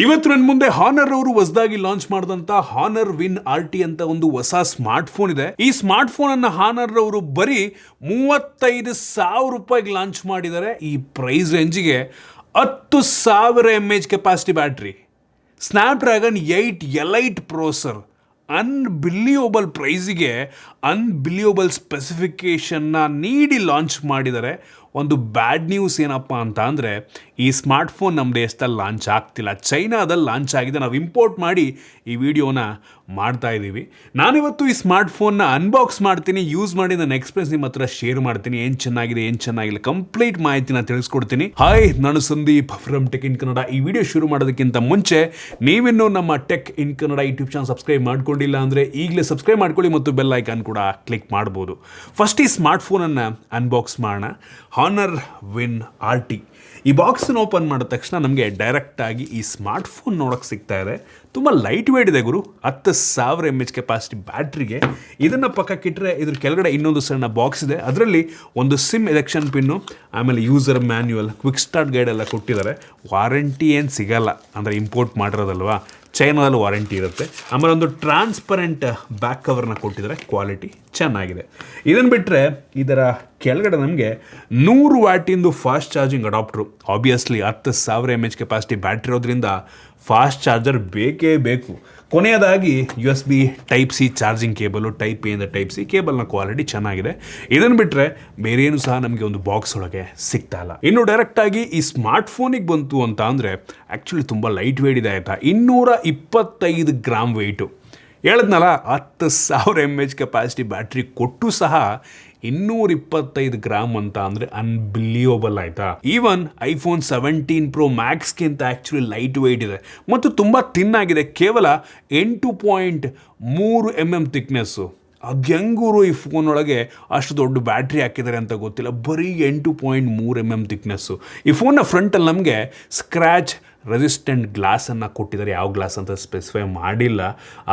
ಇವತ್ತು ನನ್ನ ಮುಂದೆ ಹಾನರ್ ಅವರು ಹೊಸದಾಗಿ ಲಾಂಚ್ ಮಾಡಿದಂತ ಹಾನರ್ ವಿನ್ RT ಅಂತ ಒಂದು ಹೊಸ ಸ್ಮಾರ್ಟ್ ಫೋನ್ ಇದೆ. ಈ ಸ್ಮಾರ್ಟ್ ಫೋನ್ ಅನ್ನ ಹಾನರ್ ಅವರು ಬರೀ 35,000 ರೂಪಾಯಿಗೆ ಲಾಂಚ್ ಮಾಡಿದ್ದಾರೆ. ಈ ಪ್ರೈಸ್ ರೇಂಜಿಗೆ 10,000 mAh capacity battery, Snapdragon 8 elite processor, unbelievable ಪ್ರೈಸಿಗೆ ಅನ್ಬಿಲಿಯಬಲ್ ಸ್ಪೆಸಿಫಿಕೇಶನ್ನ ನೀಡಿ ಲಾಂಚ್ ಮಾಡಿದ್ದಾರೆ. ಒಂದು ಬ್ಯಾಡ್ ನ್ಯೂಸ್ ಏನಪ್ಪ ಅಂತ ಅಂದರೆ ಈ ಸ್ಮಾರ್ಟ್ಫೋನ್ ನಮ್ಮ ದೇಶದಲ್ಲಿ ಲಾಂಚ್ ಆಗ್ತಿಲ್ಲ, ಚೈನಾದಲ್ಲಿ ಲಾಂಚ್ ಆಗಿದೆ. ನಾವು ಇಂಪೋರ್ಟ್ ಮಾಡಿ ಈ ವಿಡಿಯೋನ ಮಾಡ್ತಾ ಇದ್ದೀವಿ. ನಾನಿವತ್ತು ಈ ಸ್ಮಾರ್ಟ್ಫೋನ್ನ ಅನ್ಬಾಕ್ಸ್ ಮಾಡ್ತೀನಿ, ಯೂಸ್ ಮಾಡಿ ನನ್ನ ಎಕ್ಸ್ಪೀರಿಯನ್ಸ್ ನಿಮ್ಮ ಹತ್ರ ಶೇರ್ ಮಾಡ್ತೀನಿ. ಏನು ಚೆನ್ನಾಗಿದೆ ಏನು ಚೆನ್ನಾಗಿಲ್ಲ ಕಂಪ್ಲೀಟ್ ಮಾಹಿತಿನ ತಿಳಿಸ್ಕೊಡ್ತೀನಿ. ಹಾಯ್, ನಾನು Sandeep from tech in Kannada. ಈ ವಿಡಿಯೋ ಶುರು ಮಾಡೋದಕ್ಕಿಂತ ಮುಂಚೆ ನೀವಿನ್ನೂ ನಮ್ಮ tech in Kannada YouTube channel subscribe ಮಾಡ್ಕೊಂಡಿಲ್ಲ ಅಂದರೆ ಈಗಲೇ ಸಬ್ಸ್ಕ್ರೈಬ್ ಮಾಡ್ಕೊಳ್ಳಿ ಮತ್ತು ಬೆಲ್ ಐಕಾನ್ ಕೂಡ ಕ್ಲಿಕ್ ಮಾಡ್ಬೋದು. ಫಸ್ಟ್ ಈ ಸ್ಮಾರ್ಟ್ಫೋನನ್ನು ಅನ್ಬಾಕ್ಸ್ ಮಾಡೋಣ. Honour win RT. ಈ ಬಾಕ್ಸನ್ನು ಓಪನ್ ಮಾಡಿದ ತಕ್ಷಣ ನಮಗೆ ಡೈರೆಕ್ಟಾಗಿ ಈ ಸ್ಮಾರ್ಟ್ಫೋನ್ ನೋಡೋಕ್ಕೆ ಸಿಗ್ತಾ ಇದೆ. ತುಂಬ ಲೈಟ್ ವೇಟ್ ಇದೆ ಗುರು, 10,000 mAh ಕೆಪಾಸಿಟಿ ಬ್ಯಾಟ್ರಿಗೆ. ಇದನ್ನು ಪಕ್ಕಕ್ಕಿಟ್ಟರೆ ಇದ್ರ ಕೆಳಗಡೆ ಇನ್ನೊಂದು ಸಣ್ಣ ಬಾಕ್ಸ್ ಇದೆ. ಅದರಲ್ಲಿ ಒಂದು ಸಿಮ್ ಎಲೆಕ್ಷನ್ ಪಿನ್ನು, ಆಮೇಲೆ user manual, quick start guide ಎಲ್ಲ ಕೊಟ್ಟಿದ್ದಾರೆ. ವಾರಂಟಿ ಏನು ಸಿಗಲ್ಲ, ಅಂದರೆ ಇಂಪೋರ್ಟ್ ಮಾಡಿರೋದಲ್ವಾ, ಚೈನಾದಲ್ಲಿ ವಾರಂಟಿ ಇರುತ್ತೆ. ಆಮೇಲೆ ಒಂದು ಟ್ರಾನ್ಸ್ಪರೆಂಟ್ ಬ್ಯಾಕ್ ಕವರ್ನ ಕೊಟ್ಟಿದ್ದಾರೆ, ಕ್ವಾಲಿಟಿ ಚೆನ್ನಾಗಿದೆ. ಇದನ್ನು ಬಿಟ್ಟರೆ ಇದರ ಕೆಳಗಡೆ ನಮಗೆ 100 ವ್ಯಾಟಿಂದು fast charging adapter. Obviously 10,000 mAh capacity battery ಇರೋದ್ರಿಂದ ಫಾಸ್ಟ್ ಚಾರ್ಜರ್ ಬೇಕೇ ಬೇಕು. ಕೊನೆಯದಾಗಿ USB Type-C charging cable, Type-A ಇಂದ Type-C ಕೇಬಲ್ನ ಕ್ವಾಲಿಟಿ ಚೆನ್ನಾಗಿದೆ. ಇದನ್ನು ಬಿಟ್ಟರೆ ಬೇರೆ ಏನು ಸಹ ನಮಗೆ ಒಂದು ಬಾಕ್ಸ್ ಒಳಗೆ ಸಿಗ್ತಾ ಇಲ್ಲ. ಇನ್ನು ಡೈರೆಕ್ಟಾಗಿ ಈ ಸ್ಮಾರ್ಟ್ ಫೋನಿಗೆ ಬಂತು ಅಂತ ಅಂದರೆ ಆ್ಯಕ್ಚುಲಿ ತುಂಬ ಲೈಟ್ ವೇಟ್ ಇದೆ ಆಯಿತಾ. 225 ಗ್ರಾಮ್ ವೆಯ್ಟು. ಹೇಳಿದ್ನಲ್ಲ, 10,000 mAh ಕೆಪಾಸಿಟಿ ಬ್ಯಾಟ್ರಿ ಕೊಟ್ಟು ಸಹ 225 ಗ್ರಾಮ್ ಅಂತ ಅಂದರೆ ಅನ್ಬಿಲಿಯಬಲ್ ಆಯಿತಾ. ಈವನ್ iPhone 17 Pro Maxಗಿಂತ ಆ್ಯಕ್ಚುಲಿ ಲೈಟ್ ವೆಯ್ಟ್ ಇದೆ ಮತ್ತು ತುಂಬ ಥಿನ್ ಆಗಿದೆ. ಕೇವಲ 8.3 mm ಥಿಕ್ನೆಸ್ಸು. ಅದು ಹೆಂಗೂರು ಈ ಫೋನ್ ಒಳಗೆ ಅಷ್ಟು ದೊಡ್ಡ ಬ್ಯಾಟ್ರಿ ಹಾಕಿದ್ದಾರೆ ಅಂತ ಗೊತ್ತಿಲ್ಲ. ಬರೀ 8.3 mm ಥಿಕ್ನೆಸ್ಸು. ಈ ಫೋನ್ನ ಫ್ರಂಟಲ್ಲಿ ನಮಗೆ ಸ್ಕ್ರ್ಯಾಚ್ ರೆಸಿಸ್ಟೆಂಟ್ ಗ್ಲಾಸನ್ನು ಕೊಟ್ಟಿದ್ದಾರೆ. ಯಾವ ಗ್ಲಾಸ್ ಅಂತ ಸ್ಪೆಸಿಫೈ ಮಾಡಿಲ್ಲ.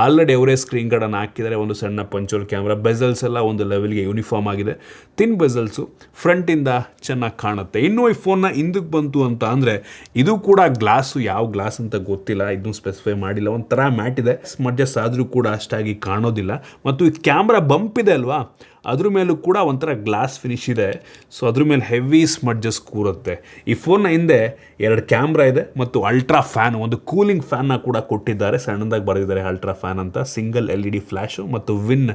ಆಲ್ರೆಡಿ ಅವರೇ ಸ್ಕ್ರೀನ್ ಗಾರ್ಡನ್ನು ಹಾಕಿದ್ದಾರೆ. ಒಂದು ಸಣ್ಣ ಪಂಚೋಲ್ ಕ್ಯಾಮ್ರಾ, ಬೆಸಲ್ಸ್ ಎಲ್ಲ ಒಂದು ಲೆವೆಲ್ಗೆ ಯೂನಿಫಾರ್ಮ್ ಆಗಿದೆ. ತಿನ್ ಬೆಸಲ್ಸು, ಫ್ರಂಟಿಂದ ಚೆನ್ನಾಗಿ ಕಾಣುತ್ತೆ. ಇನ್ನೂ ಈ ಫೋನ್ನ ಹಿಂದಕ್ಕೆ ಬಂತು ಅಂತ ಅಂದರೆ ಇದು ಕೂಡ ಗ್ಲಾಸು, ಯಾವ ಗ್ಲಾಸ್ ಅಂತ ಗೊತ್ತಿಲ್ಲ, ಇದನ್ನು ಸ್ಪೆಸಿಫೈ ಮಾಡಿಲ್ಲ. ಒಂಥರ ಮ್ಯಾಟ್ ಇದೆ, ಸ್ಮಡ್ಜಸ್ ಆದರೂ ಕೂಡ ಅಷ್ಟಾಗಿ ಕಾಣೋದಿಲ್ಲ. ಮತ್ತು ಈ ಕ್ಯಾಮ್ರಾ ಬಂಪ್ ಇದೆ ಅಲ್ವಾ, ಅದ್ರ ಮೇಲೂ ಕೂಡ ಒಂಥರ ಗ್ಲಾಸ್ ಫಿನಿಶ್ ಇದೆ. ಸೊ ಅದ್ರ ಮೇಲೆ ಹೆವಿ ಸ್ಮಡ್ಜಸ್ ಕೂರುತ್ತೆ. ಈ ಫೋನ್ನ ಹಿಂದೆ 2 ಕ್ಯಾಮ್ರಾ ಇದೆ ಮತ್ತು ಅಲ್ಟ್ರಾ ಫ್ಯಾನ್, ಒಂದು ಕೂಲಿಂಗ್ ಫ್ಯಾನ್ನ ಕೂಡ ಕೊಟ್ಟಿದ್ದಾರೆ. ಸಣ್ಣದಾಗಿ ಬರೆದಿದ್ದಾರೆ ಅಲ್ಟ್ರಾ ಫ್ಯಾನ್ ಅಂತ. ಸಿಂಗಲ್ LED ಫ್ಲ್ಯಾಶು ಮತ್ತು ವಿನ್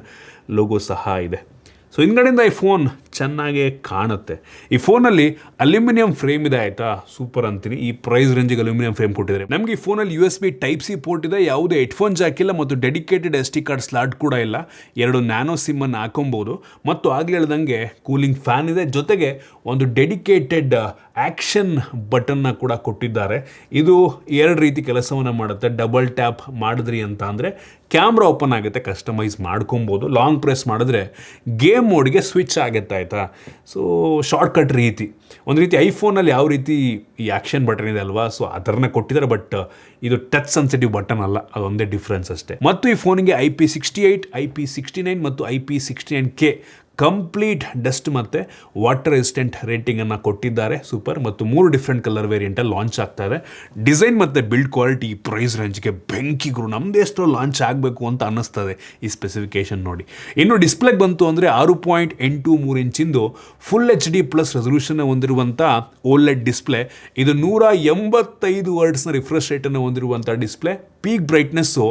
ಲೋಗೋ ಸಹ ಇದೆ. ಸೊ ಹಿಂದ್ಗಡೆಯಿಂದ ಈ ಫೋನ್ ಚೆನ್ನಾಗೇ ಕಾಣುತ್ತೆ. ಈ ಫೋನಲ್ಲಿ ಅಲ್ಯೂಮಿನಿಯಂ ಫ್ರೇಮ್ ಇದೆ ಆಯಿತಾ, ಸೂಪರ್ ಅಂತೀನಿ. ಈ ಪ್ರೈಸ್ ರೇಂಜಿಗೆ ಅಲ್ಯೂಮಿನಿಯಂ ಫ್ರೇಮ್ ಕೊಟ್ಟಿದ್ದಾರೆ. ನಮಗೆ ಈ ಫೋನಲ್ಲಿ USB Type-C ಪೋರ್ಟ್ ಇದೆ, ಯಾವುದೇ ಹೆಡ್ಫೋನ್ ಜಾಕ್ ಇಲ್ಲ ಮತ್ತು ಡೆಡಿಕೇಟೆಡ್ SD ಕಾರ್ಡ್ ಸ್ಲಾಟ್ ಕೂಡ ಇಲ್ಲ. 2 ನ್ಯಾನೋ ಸಿಮ್ಮನ್ನು ಹಾಕೊಬೋದು ಮತ್ತು ಆಗಲೇ ಹೇಳ್ದಂಗೆ ಕೂಲಿಂಗ್ ಫ್ಯಾನ್ ಇದೆ. ಜೊತೆಗೆ ಒಂದು ಡೆಡಿಕೇಟೆಡ್ ಆ್ಯಕ್ಷನ್ ಬಟನ್ನ ಕೂಡ ಕೊಟ್ಟಿದ್ದಾರೆ. ಇದು 2 ರೀತಿ ಕೆಲಸವನ್ನು ಮಾಡುತ್ತೆ. ಡಬಲ್ ಟ್ಯಾಪ್ ಮಾಡಿದ್ರಿ ಅಂತ ಅಂದರೆ ಕ್ಯಾಮ್ರಾ ಓಪನ್ ಆಗುತ್ತೆ, ಕಸ್ಟಮೈಸ್ ಮಾಡ್ಕೊಬೋದು. ಲಾಂಗ್ ಪ್ರೆಸ್ ಮಾಡಿದ್ರೆ ಗೇಮ್ ಮೋಡ್ಗೆ ಸ್ವಿಚ್ ಆಗುತ್ತೆ ಆಯಿತಾ. ಸೊ ಶಾರ್ಟ್ಕಟ್ ರೀತಿ, ಒಂದು ರೀತಿ ಐಫೋನಲ್ಲಿ ಯಾವ ರೀತಿ ಈ ಆ್ಯಕ್ಷನ್ ಬಟನ್ ಇದೆ ಅಲ್ವಾ, ಸೊ ಅದರನ್ನ ಕೊಟ್ಟಿದ್ದಾರೆ. ಬಟ್ ಇದು ಟಚ್ ಸೆನ್ಸಿಟಿವ್ ಬಟನ್ ಅಲ್ಲ, ಅದೊಂದೇ ಡಿಫ್ರೆನ್ಸ್ ಅಷ್ಟೇ. ಮತ್ತು ಈ ಫೋನಿಗೆ IP68, IP69 ಮತ್ತು IP69K ಕಂಪ್ಲೀಟ್ ಡಸ್ಟ್ ಮತ್ತು ವಾಟರ್ ರೆಸಿಸ್ಟೆಂಟ್ ರೇಟಿಂಗನ್ನು ಕೊಟ್ಟಿದ್ದಾರೆ. ಸೂಪರ್. ಮತ್ತು 3 ಡಿಫ್ರೆಂಟ್ ಕಲರ್ ವೇರಿಯಂಟಲ್ಲಿ ಲಾಂಚ್ ಆಗ್ತಾ ಇದೆ. ಡಿಸೈನ್ ಮತ್ತು ಬಿಲ್ಡ್ ಕ್ವಾಲಿಟಿ ಈ ಪ್ರೈಸ್ ರೇಂಜ್ಗೆ ಬೆಂಕಿಗಳು, ನಮ್ಮದೇ ಎಷ್ಟೋ ಲಾಂಚ್ ಆಗಬೇಕು ಅಂತ ಅನ್ನಿಸ್ತದೆ ಈ ಸ್ಪೆಸಿಫಿಕೇಷನ್ ನೋಡಿ. ಇನ್ನು ಡಿಸ್ಪ್ಲೇಗೆ ಬಂತು ಅಂದರೆ 6.83 ಇಂಚಿಂದು ಫುಲ್ HD ಪ್ಲಸ್ ರೆಸಲ್ಯೂಷನ್ ಹೊಂದಿರುವಂಥ OLED ಡಿಸ್ಪ್ಲೇ. ಇದು 185 ಹರ್ಟ್ಸ್ನ ರಿಫ್ರೆಶ್ ರೇಟನ್ನು ಹೊಂದಿರುವಂಥ display. Peak brightness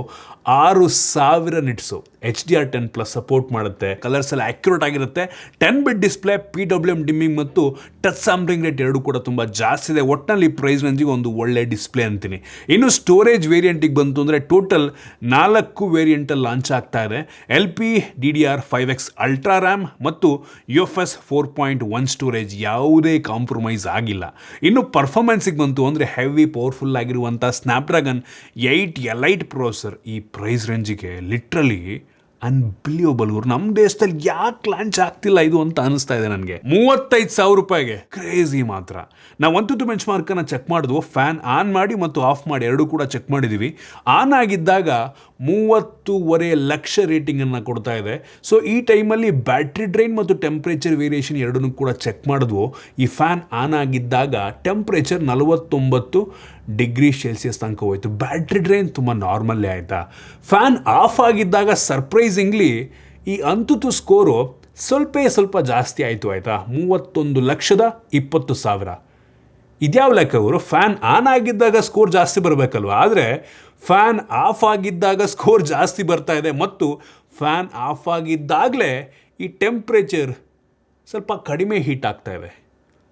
6000 ನಿಟ್ಸು. HDR10+ support ಮಾಡುತ್ತೆ. ಕಲರ್ಸ್ ಎಲ್ಲ ಆ್ಯಕ್ಯುರೇಟ್ ಆಗಿರುತ್ತೆ. 10-bit ಡಿಸ್ಪ್ಲೇ, PWM ಡಿಮ್ಮಿಂಗ್ ಮತ್ತು ಟಚ್ ಸ್ಯಾಂಪ್ಲಿಂಗ್ ರೇಟ್ 2 ಕೂಡ ತುಂಬ ಜಾಸ್ತಿ ಇದೆ. ಒಟ್ಟಿನಲ್ಲಿ ಪ್ರೈಸ್ ರೇಂಜಿಗೆ ಒಂದು ಒಳ್ಳೆ ಡಿಸ್ಪ್ಲೇ ಅಂತೀನಿ. ಇನ್ನು ಸ್ಟೋರೇಜ್ ವೇರಿಯಂಟಿಗೆ ಬಂತು ಅಂದರೆ ಟೋಟಲ್ 4 ವೇರಿಯಂಟಲ್ಲಿ ಲಾಂಚ್ ಆಗ್ತಾ ಇದೆ. LPDDR5X ಅಲ್ಟ್ರಾ ರ್ಯಾಮ್ ಮತ್ತು UFS 4.1 ಸ್ಟೋರೇಜ್, ಯಾವುದೇ ಕಾಂಪ್ರಮೈಸ್ ಆಗಿಲ್ಲ. ಇನ್ನು ಪರ್ಫಾರ್ಮೆನ್ಸಿಗೆ ಬಂತು ಅಂದರೆ ಹೆವಿ ಪವರ್ಫುಲ್ ಆಗಿರುವಂಥ ಸ್ನ್ಯಾಪ್ಡ್ರ್ಯಾಗನ್ 8 ಎಲೈಟ್ ಪ್ರೊಸೆಸರ್. ಈ ಪ್ರೈಸ್ ರೇಂಜಿಗೆ ಲಿಟ್ರಲಿ ಅನ್ಬಿಲಿಯಬಲ್. ನಮ್ಮ ದೇಶದಲ್ಲಿ ಯಾಕೆ ಲಾಂಚ್ ಆಗ್ತಿಲ್ಲ ಇದು ಅಂತ ಅನಿಸ್ತಾ ಇದೆ ನನಗೆ. 35,000 ರೂಪಾಯಿಗೆ ಕ್ರೇಜಿ ಮಾತ್ರ. ನಾವು 1 ಬೆಂಚ್ ಮಾರ್ಕನ್ನು ಚೆಕ್ ಮಾಡಿದ್ವು. ಫ್ಯಾನ್ ಆನ್ ಮಾಡಿ ಮತ್ತು ಆಫ್ ಮಾಡಿ 2 ಕೂಡ ಚೆಕ್ ಮಾಡಿದ್ದೀವಿ. ಆನ್ ಆಗಿದ್ದಾಗ 30.5 ಲಕ್ಷ ರೇಟಿಂಗನ್ನು ಕೊಡ್ತಾ ಇದೆ. ಸೊ ಈ ಟೈಮಲ್ಲಿ ಬ್ಯಾಟ್ರಿ ಡ್ರೈನ್ ಮತ್ತು ಟೆಂಪ್ರೇಚರ್ ವೇರಿಯೇಷನ್ 2 ಕೂಡ ಚೆಕ್ ಮಾಡಿದ್ವು. ಈ ಫ್ಯಾನ್ ಆನ್ ಆಗಿದ್ದಾಗ ಟೆಂಪ್ರೇಚರ್ 49 ಡಿಗ್ರಿ ಸೆಲ್ಸಿಯಸ್ ತನಕ ಹೋಯಿತು. ಬ್ಯಾಟ್ರಿ ಡ್ರೈನ್ ತುಂಬ ನಾರ್ಮಲ್ಲೇ ಆಯಿತಾ. ಫ್ಯಾನ್ ಆಫ್ ಆಗಿದ್ದಾಗ ಸರ್ಪ್ರೈಸಿಂಗ್ಲಿ ಈ ಅಂತುತು ಸ್ಕೋರು ಸ್ವಲ್ಪ ಜಾಸ್ತಿ ಆಯಿತು ಆಯಿತಾ. 31,20,000. ಇದ್ಯಾವ ಲೆಕ್ಕ ಅವರು? ಫ್ಯಾನ್ ಆನ್ ಆಗಿದ್ದಾಗ ಸ್ಕೋರ್ ಜಾಸ್ತಿ ಬರಬೇಕಲ್ವ, ಆದರೆ ಫ್ಯಾನ್ ಆಫ್ ಆಗಿದ್ದಾಗ ಸ್ಕೋರ್ ಜಾಸ್ತಿ ಬರ್ತಾ ಇದೆ ಮತ್ತು ಫ್ಯಾನ್ ಆಫ್ ಆಗಿದ್ದಾಗಲೇ ಈ ಟೆಂಪ್ರೇಚರ್ ಸ್ವಲ್ಪ ಕಡಿಮೆ ಹೀಟ್ ಆಗ್ತಾ ಇದೆ.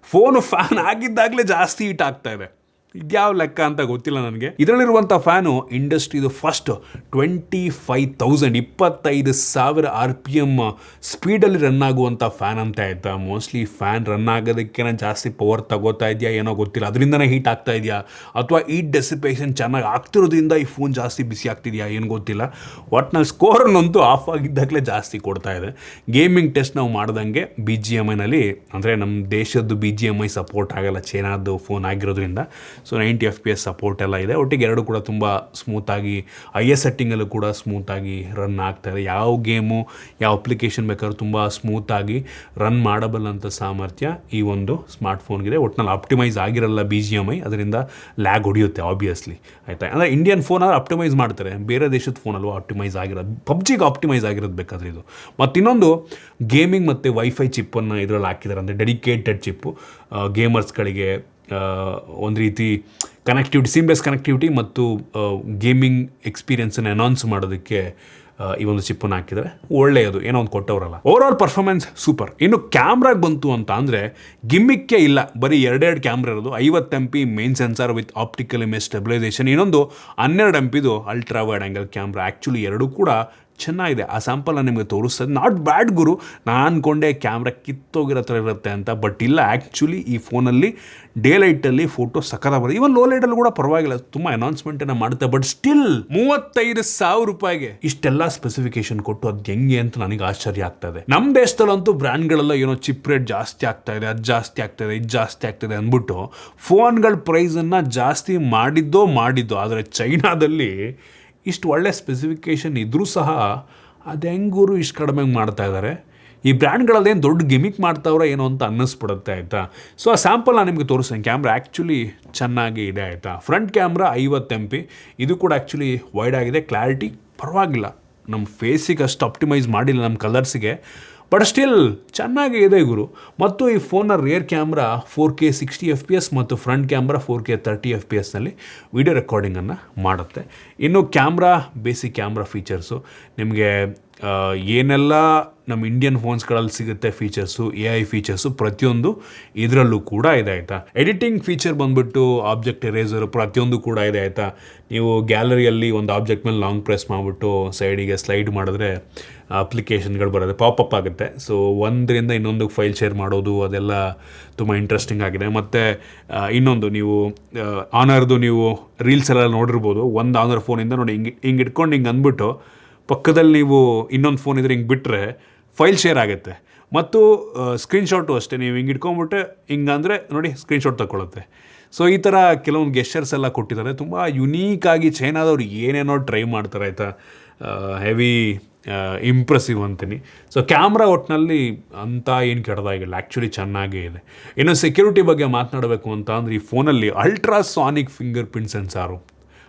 ಫೋನು ಫ್ಯಾನ್ ಆಗಿದ್ದಾಗಲೇ ಜಾಸ್ತಿ ಹೀಟ್ ಆಗ್ತಾ ಇದೆ. ಇದ್ಯಾವ ಲೆಕ್ಕ ಅಂತ ಗೊತ್ತಿಲ್ಲ ನನಗೆ. ಇದರಲ್ಲಿರುವಂಥ ಫ್ಯಾನು ಇಂಡಸ್ಟ್ರಿದು ಫಸ್ಟ್ 25,000 RPM ಸ್ಪೀಡಲ್ಲಿ ರನ್ ಆಗುವಂಥ ಫ್ಯಾನ್ ಅಂತ ಆಯಿತಾ. ಮೋಸ್ಟ್ಲಿ ಫ್ಯಾನ್ ರನ್ ಆಗೋದಕ್ಕೆ ಜಾಸ್ತಿ ಪವರ್ ತಗೋತಾ ಇದೆಯಾ ಏನೋ ಗೊತ್ತಿಲ್ಲ, ಅದರಿಂದನೇ ಹೀಟ್ ಆಗ್ತಾ ಇದೆಯಾ ಅಥವಾ ಈ ಡೆಸಿಪೇಷನ್ ಚೆನ್ನಾಗಿ ಆಗ್ತಿರೋದ್ರಿಂದ ಈ ಫೋನ್ ಜಾಸ್ತಿ ಬಿಸಿ ಆಗ್ತಿದೆಯಾ ಏನು ಗೊತ್ತಿಲ್ಲ. ಒಟ್ನಲ್ಲಿ ಸ್ಕೋರನ್ನಂತೂ ಆಫ್ ಆಗಿದ್ದಾಗಲೇ ಜಾಸ್ತಿ ಕೊಡ್ತಾ ಇದೆ. ಗೇಮಿಂಗ್ ಟೆಸ್ಟ್ ನಾವು ಮಾಡ್ದಂಗೆ BGMIನಲ್ಲಿ, ಅಂದರೆ ನಮ್ಮ ದೇಶದ್ದು BGMI ಸಪೋರ್ಟ್ ಆಗಲ್ಲ, ಚೈನಾದ್ದು ಫೋನ್ ಆಗಿರೋದ್ರಿಂದ. ಸೊ 90 FPS ಸಪೋರ್ಟ್ ಎಲ್ಲ ಇದೆ. ಒಟ್ಟಿಗೆ ಎರಡು ಕೂಡ ತುಂಬ ಸ್ಮೂತಾಗಿ IS ಸೆಟ್ಟಿಂಗಲ್ಲೂ ಕೂಡ ಸ್ಮೂತಾಗಿ ರನ್ ಆಗ್ತಾಯಿದೆ. ಯಾವ ಗೇಮು ಯಾವ ಅಪ್ಲಿಕೇಶನ್ ಬೇಕಾದ್ರೂ ತುಂಬ ಸ್ಮೂತಾಗಿ ರನ್ ಮಾಡಬಲ್ ಅಂತ ಸಾಮರ್ಥ್ಯ ಈ ಒಂದು ಸ್ಮಾರ್ಟ್ಫೋನ್ಗಿದೆ. ಒಟ್ಟಿನಲ್ಲಿ ಆಪ್ಟಿಮೈಸ್ ಆಗಿರಲ್ಲ BGMI, ಅದರಿಂದ ಲ್ಯಾಗ್ ಹೊಡೆಯುತ್ತೆ ಆಬ್ವಿಯಸ್ಲಿ ಆಯಿತಾ. ಅಂದರೆ ಇಂಡಿಯನ್ ಫೋನ್ ಆದರೆ ಆಪ್ಟಿಮೈಸ್ ಮಾಡ್ತಾರೆ, ಬೇರೆ ದೇಶದ ಫೋನಲ್ಲೂ ಆಪ್ಟಿಮೈಸ್ ಆಗಿರೋದು, ಪಬ್ಜಿಗೆ ಆಪ್ಟಿಮೈಸ್ ಆಗಿರೋದು ಬೇಕಾದರೆ ಇದು. ಮತ್ತು ಇನ್ನೊಂದು ಗೇಮಿಂಗ್ ಮತ್ತು ವೈಫೈ ಚಿಪ್ಪನ್ನು ಇದರಲ್ಲಿ ಹಾಕಿದ್ದಾರೆ, ಅಂದರೆ ಡೆಡಿಕೇಟೆಡ್ ಚಿಪ್ಪು ಗೇಮರ್ಸ್ಗಳಿಗೆ ಒಂದು ರೀತಿ ಕನೆಕ್ಟಿವಿಟಿ, ಸೀಮ್ಲೆಸ್ ಕನೆಕ್ಟಿವಿಟಿ ಮತ್ತು ಗೇಮಿಂಗ್ ಎಕ್ಸ್ಪೀರಿಯನ್ಸನ್ನು ಅನೌನ್ಸ್ ಮಾಡೋದಕ್ಕೆ ಈ ಒಂದು ಚಿಪ್ಪನ್ನು ಹಾಕಿದರೆ ಒಳ್ಳೆಯದು, ಏನೋ ಒಂದು ಕೊಟ್ಟವರಲ್ಲ. Overall performance super. ಇನ್ನು ಕ್ಯಾಮ್ರಾಗೆ ಬಂತು ಅಂತ ಅಂದರೆ ಗಿಮ್ಮಿಕ್ಕೇ ಇಲ್ಲ, ಬರೀ 2 ಕ್ಯಾಮ್ರಾ ಇರೋದು. 50 MP main sensor with optical image stabilisation, ಇನ್ನೊಂದು 12 MPದು ultra wide angle camera. Actually ಎರಡೂ ಕೂಡ ಚೆನ್ನಾಗಿದೆ. ಆ ಸ್ಯಾಂಪಲ್ ನಾನು ನಿಮಗೆ ತೋರಿಸ್ತದೆ. ನಾಟ್ ಬ್ಯಾಡ್ ಗುರು, ನಾನು ಅಂದ್ಕೊಂಡೆ ಕ್ಯಾಮ್ರಾ ಕಿತ್ತೋಗಿರೋ ಥರ ಇರುತ್ತೆ ಅಂತ, ಬಟ್ ಇಲ್ಲ. ಆ್ಯಕ್ಚುಲಿ ಈ ಫೋನಲ್ಲಿ ಡೇ ಲೈಟಲ್ಲಿ ಫೋಟೋ ಸಖತ್ತಾಗಿ ಬರುತ್ತೆ. ಈವನ್ ಲೋ ಲೈಟಲ್ಲಿ ಕೂಡ ಪರವಾಗಿಲ್ಲ, ತುಂಬ ಅನೌನ್ಸ್ಮೆಂಟನ್ನು ಮಾಡುತ್ತೆ. ಬಟ್ ಸ್ಟಿಲ್ 35,000 ರೂಪಾಯಿಗೆ ಇಷ್ಟೆಲ್ಲ ಸ್ಪೆಸಿಫಿಕೇಶನ್ ಕೊಟ್ಟು ಅದು ಹೆಂಗೆ ಅಂತ ನನಗೆ ಆಶ್ಚರ್ಯ ಆಗ್ತದೆ. ನಮ್ಮ ದೇಶದಲ್ಲಂತೂ ಬ್ರ್ಯಾಂಡ್ಗಳೆಲ್ಲ ಏನೋ ಚಿಪ್ ರೇಟ್ ಜಾಸ್ತಿ ಆಗ್ತಾ ಇದೆ, ಅದು ಜಾಸ್ತಿ ಆಗ್ತಾಯಿದೆ, ಇದು ಜಾಸ್ತಿ ಆಗ್ತಾಯಿದೆ ಅಂದ್ಬಿಟ್ಟು ಫೋನ್ಗಳ ಪ್ರೈಸನ್ನು ಜಾಸ್ತಿ ಮಾಡಿದ್ದೋ. ಆದರೆ ಚೈನಾದಲ್ಲಿ ಇಷ್ಟು ಒಳ್ಳೆ ಸ್ಪೆಸಿಫಿಕೇಷನ್ ಇದ್ದರೂ ಸಹ ಅದು ಹೆಂಗೂರು ಇಷ್ಟು ಕಡಿಮೆ ಮಾಡ್ತಾ ಇದ್ದಾರೆ. ಈ ಬ್ರ್ಯಾಂಡ್ಗಳಲ್ಲೇನು ದೊಡ್ಡ ಗಿಮಿಕ್ ಮಾಡ್ತಾವ್ರೆ ಏನೋ ಅಂತ ಅನ್ನಿಸ್ಬಿಡುತ್ತೆ ಆಯಿತಾ. ಸೊ ಆ ಸ್ಯಾಂಪಲ್ ನಾನು ನಿಮಗೆ ತೋರಿಸ್ತೇನೆ. ಕ್ಯಾಮ್ರಾ ಆ್ಯಕ್ಚುಲಿ ಚೆನ್ನಾಗಿ ಇದೆ ಆಯಿತಾ. ಫ್ರಂಟ್ ಕ್ಯಾಮ್ರಾ 50 MP, ಇದು ಕೂಡ ಆ್ಯಕ್ಚುಲಿ ವೈಡ್ ಆಗಿದೆ. ಕ್ಲಾರಿಟಿ ಪರವಾಗಿಲ್ಲ, ನಮ್ಮ ಫೇಸಿಗೆ ಅಷ್ಟು ಆಪ್ಟಿಮೈಸ್ ಮಾಡಿಲ್ಲ ನಮ್ಮ ಕಲರ್ಸಿಗೆ, ಬಟ್ ಸ್ಟಿಲ್ ಚೆನ್ನಾಗೇ ಇದೆ ಗುರು. ಮತ್ತು ಈ ಫೋನ್ನ ರಿಯರ್ ಕ್ಯಾಮ್ರಾ 4K 60 FPS ಮತ್ತು ಫ್ರಂಟ್ ಕ್ಯಾಮ್ರಾ 4K 30 FPSನಲ್ಲಿ ವಿಡಿಯೋ ರೆಕಾರ್ಡಿಂಗನ್ನು ಮಾಡುತ್ತೆ. ಇನ್ನು ಕ್ಯಾಮ್ರಾ, ಬೇಸಿಕ್ ಕ್ಯಾಮ್ರಾ ಫೀಚರ್ಸು ನಿಮಗೆ ಏನೆಲ್ಲ ನಮ್ಮ ಇಂಡಿಯನ್ ಫೋನ್ಸ್ಗಳಲ್ಲಿ ಸಿಗುತ್ತೆ ಫೀಚರ್ಸು, AI ಫೀಚರ್ಸು ಪ್ರತಿಯೊಂದು ಇದರಲ್ಲೂ ಕೂಡ ಇದೆ ಆಯಿತಾ. ಎಡಿಟಿಂಗ್ ಫೀಚರ್ ಬಂದುಬಿಟ್ಟು ಆಬ್ಜೆಕ್ಟ್ ಎರೇಸರು ಪ್ರತಿಯೊಂದು ಕೂಡ ಇದೆ ಆಯಿತಾ. ನೀವು ಗ್ಯಾಲರಿಯಲ್ಲಿ ಒಂದು ಆಬ್ಜೆಕ್ಟ್ ಮೇಲೆ ಲಾಂಗ್ ಪ್ರೆಸ್ ಮಾಡಿಬಿಟ್ಟು ಸೈಡಿಗೆ ಸ್ಲೈಡ್ ಮಾಡಿದ್ರೆ ಅಪ್ಲಿಕೇಶನ್ಗಳು ಬರೋದು ಪಾಪಪ್ ಆಗುತ್ತೆ. ಸೊ ಒಂದರಿಂದ ಇನ್ನೊಂದು ಫೈಲ್ ಶೇರ್ ಮಾಡೋದು ಅದೆಲ್ಲ ತುಂಬ ಇಂಟ್ರೆಸ್ಟಿಂಗ್ ಆಗಿದೆ. ಮತ್ತು ಇನ್ನೊಂದು ನೀವು ಆನರ್ದು ನೀವು ರೀಲ್ಸ್ ಎಲ್ಲ ನೋಡಿರ್ಬೋದು. ಒಂದು ಆನರ್ ಫೋನಿಂದ ನೋಡಿ ಹಿಂಗೆ ಇಟ್ಕೊಂಡು ಹಿಂಗೆ ಅಂದ್ಬಿಟ್ಟು ಪಕ್ಕದಲ್ಲಿ ನೀವು ಇನ್ನೊಂದು ಫೋನ್ ಇದ್ರೆ ಹಿಂಗೆ ಬಿಟ್ಟರೆ ಫೈಲ್ ಶೇರ್ ಆಗುತ್ತೆ. ಮತ್ತು ಸ್ಕ್ರೀನ್ಶಾಟು ಅಷ್ಟೇ, ನೀವು ಹಿಂಗೆ ಇಟ್ಕೊಂಡ್ಬಿಟ್ಟೆ ಹಿಂಗಂದರೆ ನೋಡಿ ಸ್ಕ್ರೀನ್ಶಾಟ್ ತಗೊಳುತ್ತೆ. ಸೊ ಈ ಥರ ಕೆಲವೊಂದು ಗೆಸ್ಚರ್ಸ್ ಎಲ್ಲ ಕೊಟ್ಟಿದ್ದಾರೆ. ತುಂಬ ಯುನೀಕಾಗಿ ಚೈನಾದವ್ರು ಏನೇನೋ ಟ್ರೈ ಮಾಡ್ತಾರೆ ಆಯಿತಾ. ಹೆವಿ ಇಂಪ್ರೆಸಿವ್ ಅಂತೀನಿ. ಸೊ ಕ್ಯಾಮ್ರಾ ಒಟ್ಟಿನಲ್ಲಿ ಅಂತ ಏನು ಕೆಡದಾಗಿಲ್ಲ, ಆ್ಯಕ್ಚುಲಿ ಚೆನ್ನಾಗೇ ಇದೆ. ಇನ್ನು ಸೆಕ್ಯೂರಿಟಿ ಬಗ್ಗೆ ಮಾತನಾಡಬೇಕು ಅಂತ ಅಂದರೆ ಈ ಫೋನಲ್ಲಿ ultrasonic fingerprint sensor,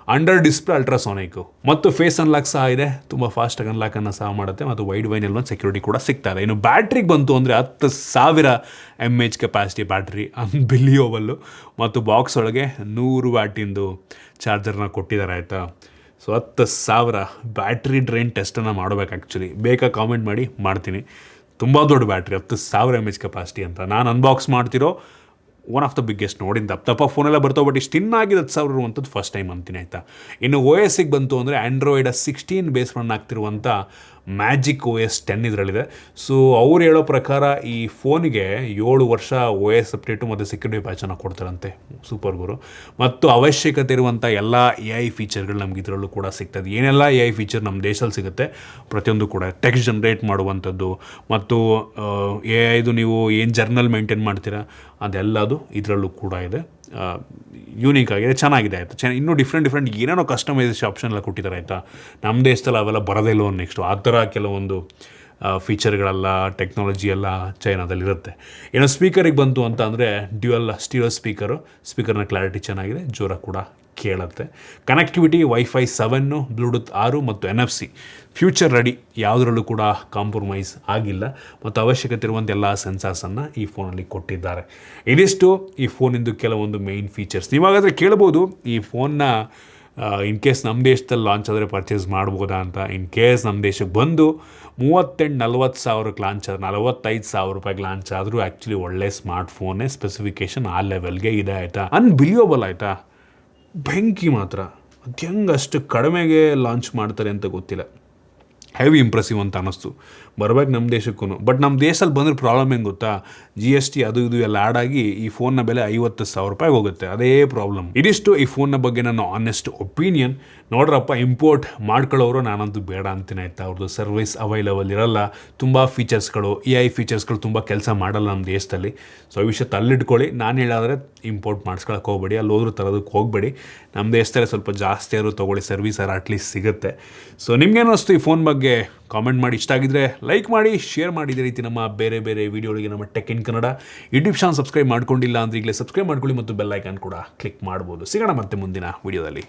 under display ultrasonic ಮತ್ತು ಫೇಸ್ ಅನ್ಲಾಕ್ ಸಹ ಇದೆ. ತುಂಬ ಫಾಸ್ಟಾಗಿ ಅನ್ಲಾಕನ್ನು ಸಹ ಮಾಡುತ್ತೆ ಮತ್ತು ವೈಡ್ ವೈನಲ್ಲಿ ಒಂದು ಸೆಕ್ಯೂರಿಟಿ ಕೂಡ ಸಿಗ್ತಾ ಇದೆ. ಇನ್ನು ಬ್ಯಾಟ್ರಿಗೆ ಬಂತು ಅಂದರೆ 10,000 mAh ಕೆಪಾಸಿಟಿ ಬ್ಯಾಟ್ರಿ, ಅನ್ಬಿಲಿಯಬಲ್ಲು. ಮತ್ತು ಬಾಕ್ಸ್ ಒಳಗೆ 100 ವ್ಯಾಟಿಂದು ಚಾರ್ಜರ್ನ ಕೊಟ್ಟಿದ್ದಾರೆ ಆಯಿತಾ. ಸೊ 10,000 ಬ್ಯಾಟ್ರಿ ಡ್ರೈನ್ ಟೆಸ್ಟನ್ನು ಮಾಡಬೇಕು. ಆ್ಯಕ್ಚುಲಿ ಬೇಕಾ ಕಾಮೆಂಟ್ ಮಾಡಿ, ಮಾಡ್ತೀನಿ. ತುಂಬ ದೊಡ್ಡ ಬ್ಯಾಟ್ರಿ, 10,000 mAh ಕೆಪಾಸಿಟಿ ಅಂತ. ನಾನು ಅನ್ಬಾಕ್ಸ್ ಮಾಡ್ತಿರೋ ಒನ್ ಆಫ್ ದ ಬಿಗ್ಗೆಸ್ಟ್. ನೋಡಿದ ದಪ್ಪ ಫೋನೆಲ್ಲ ಬರ್ತಾವೆ, ಬಟ್ ಇಷ್ಟು ತಿನ್ನಾಗಿದೆ 10,000 ಇರುವಂಥದ್ದು ಫಸ್ಟ್ ಟೈಮ್ ಅಂತೀನಿ ಆಯಿತಾ. ಇನ್ನು OSಗೆ ಬಂತು ಅಂದರೆ ಆ್ಯಂಡ್ರಾಯ್ಡ್ 16 ಬೇಸ್ ರನ್ ಆಗ್ತಿರುವಂಥ ಮ್ಯಾಜಿಕ್ OS 10 ಇದರಲ್ಲಿದೆ. ಸೊ ಅವ್ರು ಹೇಳೋ ಪ್ರಕಾರ ಈ ಫೋನಿಗೆ 7 ವರ್ಷ OS ಅಪ್ಡೇಟು ಮತ್ತು ಸೆಕ್ಯೂರಿಟಿ ಪ್ಯಾಚನ್ನು ಕೊಡ್ತಾರಂತೆ. ಸೂಪರ್ ಗುರು. ಮತ್ತು ಅವಶ್ಯಕತೆ ಇರುವಂಥ ಎಲ್ಲ AI ಫೀಚರ್ಗಳು ನಮ್ಗೆ ಇದರಲ್ಲೂ ಕೂಡ ಸಿಗ್ತದೆ. ಏನೆಲ್ಲ AI ಫೀಚರ್ ನಮ್ಮ ದೇಶದಲ್ಲಿ ಸಿಗುತ್ತೆ ಪ್ರತಿಯೊಂದು ಕೂಡ, ಟೆಕ್ಸ್ಟ್ ಜನ್ರೇಟ್ ಮಾಡುವಂಥದ್ದು ಮತ್ತು AIದು ನೀವು ಏನು ಜರ್ನಲ್ ಮೇಂಟೈನ್ ಮಾಡ್ತೀರಾ ಅದೆಲ್ಲದು ಇದರಲ್ಲೂ ಕೂಡ ಇದೆ. ಯೂನಿಕ್ ಆಗಿದೆ, ಚೆನ್ನಾಗಿದೆ ಆಯಿತಾ. ಇನ್ನೂ ಡಿಫ್ರೆಂಟ್ ಏನೇನೋ ಕಸ್ಟಮೈಸೇಷನ್ ಆಪ್ಷನ್ ಎಲ್ಲ ಕೊಟ್ಟಿದ್ದಾರೆ ಆಯಿತಾ. ನಮ್ಮ ದೇಶದಲ್ಲಿ ಅವೆಲ್ಲ ಬರೋದೇ ಇಲ್ಲ ನೆಕ್ಸ್ಟು. ಆ ಥರ ಕೆಲವೊಂದು ಫೀಚರ್ಗಳೆಲ್ಲ ಟೆಕ್ನಾಲಜಿ ಎಲ್ಲ ಚೈನಾದಲ್ಲಿರುತ್ತೆ. ಏನೋ ಸ್ಪೀಕರಿಗೆ ಬಂತು ಅಂತ ಅಂದರೆ ಡ್ಯುಯಲ್ ಸ್ಟೀರಿಯೋ ಸ್ಪೀಕರ್ನ ಕ್ಲಾರಿಟಿ ಚೆನ್ನಾಗಿದೆ, ಜೋರಾಗಿ ಕೂಡ ಕೇಳುತ್ತೆ. ಕನೆಕ್ಟಿವಿಟಿ ವೈಫೈ 7, ಬ್ಲೂಟೂತ್ 6 ಮತ್ತು NFC ಫ್ಯೂಚರ್ ರೆಡಿ, ಯಾವುದರಲ್ಲೂ ಕೂಡ ಕಾಂಪ್ರಮೈಸ್ ಆಗಿಲ್ಲ ಮತ್ತು ಅವಶ್ಯಕತೆ ಇರುವಂಥ ಎಲ್ಲ ಸೆನ್ಸಾರ್ಸನ್ನು ಈ ಫೋನಲ್ಲಿ ಕೊಟ್ಟಿದ್ದಾರೆ. ಇದಿಷ್ಟು ಈ ಫೋನಿಂದು ಕೆಲವೊಂದು ಮೇಯ್ನ್ ಫೀಚರ್ಸ್. ನೀವಾಗಾದರೆ ಕೇಳ್ಬೋದು ಈ ಫೋನ್ನ ಇನ್ ಕೇಸ್ ನಮ್ಮ ದೇಶದಲ್ಲಿ ಲಾಂಚ್ ಆದರೆ ಪರ್ಚೇಸ್ ಮಾಡ್ಬೋದಾ ಅಂತ. ಇನ್ ಕೇಸ್ ನಮ್ಮ ದೇಶಕ್ಕೆ ಬಂದು 38-40 ಸಾವಿರಕ್ಕೆ ಲಾಂಚ್ ಆದ್ರೆ, 45,000 ರೂಪಾಯಿಗೆ ಲಾಂಚ್ ಆದರೂ ಆ್ಯಕ್ಚುಲಿ ಒಳ್ಳೆ ಸ್ಮಾರ್ಟ್ ಫೋನೇ, ಸ್ಪೆಸಿಫಿಕೇಷನ್ ಆ ಲೆವೆಲ್ಗೆ ಇದೆ ಆಯಿತಾ. ಅನ್ಬಿಲಿಯಬಲ್ ಆಯಿತಾ, ಬೆಂಕಿ ಮಾತ್ರ. ಅದು ಹೆಂಗೆ ಅಷ್ಟು ಕಡಿಮೆಗೆ ಲಾಂಚ್ ಮಾಡ್ತಾರೆ ಅಂತ ಗೊತ್ತಿಲ್ಲ. ಹೆವಿ ಇಂಪ್ರೆಸಿವ್ ಅಂತ ಅನ್ನಿಸ್ತು. ಬರ್ಬೇಕು ನಮ್ಮ ದೇಶಕ್ಕೂ. ಬಟ್ ನಮ್ಮ ದೇಶದಲ್ಲಿ ಬಂದರೆ ಪ್ರಾಬ್ಲಮ್ ಏನು ಗೊತ್ತಾ, GST ಅದು ಇದು ಎಲ್ಲ ಆ್ಯಡ್ ಆಗಿ ಈ ಫೋನ್ನ ಬೆಲೆ 50,000 ರೂಪಾಯಿಗೆ ಹೋಗುತ್ತೆ. ಅದೇ ಪ್ರಾಬ್ಲಮ್. ಇದಿಷ್ಟು ಈ ಫೋನ್ನ ಬಗ್ಗೆ ನನ್ನ ಆನೆಸ್ಟ್ ಒಪಿನಿಯನ್. ನೋಡ್ರಪ್ಪ, ಇಂಪೋರ್ಟ್ ಮಾಡ್ಕೊಳ್ಳೋರು ನಾನಂತೂ ಬೇಡ ಅಂತೀನಿ ಆಯಿತಾ. ಅವ್ರದ್ದು ಸರ್ವಿಸ್ ಅವೈಲಬಲ್ ಇರಲ್ಲ, ತುಂಬ ಫೀಚರ್ಸ್ಗಳು AI ಫೀಚರ್ಸ್ಗಳು ತುಂಬ ಕೆಲಸ ಮಾಡಲ್ಲ ನಮ್ಮ ದೇಶದಲ್ಲಿ. ಸೊ ಈ ವಿಷಯ ತಲ್ಲಿಟ್ಕೊಳ್ಳಿ. ನಾನು ಹೇಳಾದರೆ ಇಂಪೋರ್ಟ್ ಮಾಡಿಸ್ಕೊಳಕ್ಕೆ ಹೋಗ್ಬೇಡಿ, ಅಲ್ಲಿ ಹೋದ್ರೂ ತರೋದಕ್ಕೆ ಹೋಗಬೇಡಿ. ನಮ್ಮ ದೇಶದಲ್ಲಿ ಸ್ವಲ್ಪ ಜಾಸ್ತಿ ಆದರೂ ತೊಗೊಳ್ಳಿ, ಸರ್ವಿಸ್ ಅಟ್ಲೀಸ್ಟ್ ಸಿಗುತ್ತೆ. ಸೊ ನಿಮ್ಗೇನು ಅನಿಸ್ತು ಈ ಫೋನ್ ಬಗ್ಗೆ ಕಾಮೆಂಟ್ ಮಾಡಿ. ಇಷ್ಟ ಆಗಿದ್ರೆ ಲೈಕ್ ಮಾಡಿ, ಶೇರ್ ಮಾಡಿ. ಇದೇ ರೀತಿ ನಮ್ಮ ಬೇರೆ ಬೇರೆ ವೀಡಿಯೋಗಳಿಗೆ ನಮ್ಮ tech in Kannada YouTube channel subscribe ಮಾಡ್ಕೊಂಡಿಲ್ಲ ಅಂದರೆ ಈಗಲೇ ಸಬ್ಸ್ಕ್ರೈಬ್ ಮಾಡ್ಕೊಳ್ಳಿ ಮತ್ತು ಬೆಲ್ ಐಕಾನ್ ಕೂಡ ಕ್ಲಿಕ್ ಮಾಡ್ಬೋದು. ಸಿಗೋಣ ಮತ್ತೆ ಮುಂದಿನ ವೀಡಿಯೋದಲ್ಲಿ.